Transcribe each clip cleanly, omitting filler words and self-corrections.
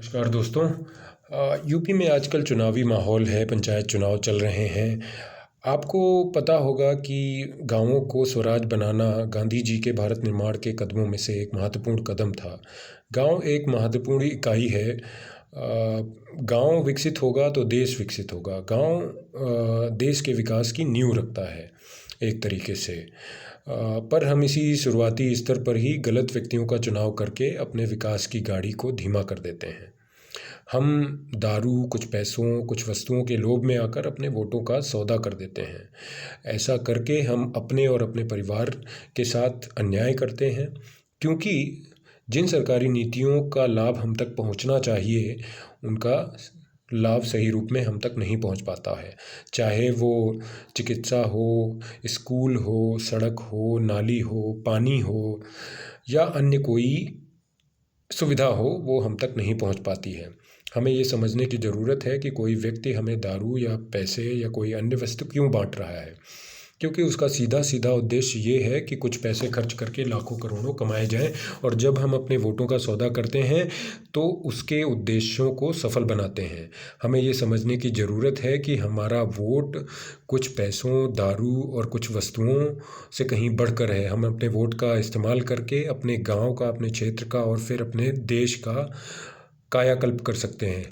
नमस्कार दोस्तों। यूपी में आजकल चुनावी माहौल है, पंचायत चुनाव चल रहे हैं। आपको पता होगा कि गाँवों को स्वराज बनाना गांधी जी के भारत निर्माण के कदमों में से एक महत्वपूर्ण कदम था। गांव एक महत्वपूर्ण इकाई है। गांव विकसित होगा तो देश विकसित होगा। गांव देश के विकास की नींव रखता है एक तरीके से। पर हम इसी शुरुआती स्तर पर ही गलत व्यक्तियों का चुनाव करके अपने विकास की गाड़ी को धीमा कर देते हैं। हम दारू, कुछ पैसों, कुछ वस्तुओं के लोभ में आकर अपने वोटों का सौदा कर देते हैं। ऐसा करके हम अपने और अपने परिवार के साथ अन्याय करते हैं, क्योंकि जिन सरकारी नीतियों का लाभ हम तक पहुंचना चाहिए, उनका लाभ सही रूप में हम तक नहीं पहुंच पाता है। चाहे वो चिकित्सा हो, स्कूल हो, सड़क हो, नाली हो, पानी हो या अन्य कोई सुविधा हो, वो हम तक नहीं पहुंच पाती है। हमें ये समझने की ज़रूरत है कि कोई व्यक्ति हमें दारू या पैसे या कोई अन्य वस्तु क्यों बांट रहा है, क्योंकि उसका सीधा सीधा उद्देश्य ये है कि कुछ पैसे खर्च करके लाखों करोड़ों कमाए जाएं। और जब हम अपने वोटों का सौदा करते हैं तो उसके उद्देश्यों को सफल बनाते हैं। हमें ये समझने की ज़रूरत है कि हमारा वोट कुछ पैसों, दारू और कुछ वस्तुओं से कहीं बढ़कर है। हम अपने वोट का इस्तेमाल करके अपने गांव का, अपने क्षेत्र का और फिर अपने देश का कायाकल्प कर सकते हैं।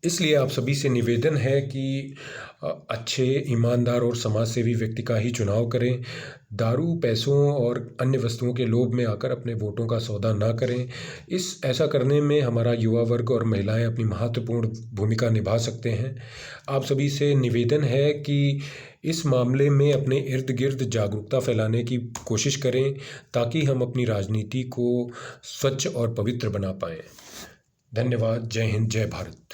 इसलिए आप सभी से निवेदन है कि अच्छे, ईमानदार और समाजसेवी व्यक्ति का ही चुनाव करें। दारू, पैसों और अन्य वस्तुओं के लोभ में आकर अपने वोटों का सौदा ना करें। ऐसा करने में हमारा युवा वर्ग और महिलाएं अपनी महत्वपूर्ण भूमिका निभा सकते हैं। आप सभी से निवेदन है कि इस मामले में अपने इर्द गिर्द जागरूकता फैलाने की कोशिश करें, ताकि हम अपनी राजनीति को स्वच्छ और पवित्र बना पाएँ। धन्यवाद। जय हिंद, जय भारत।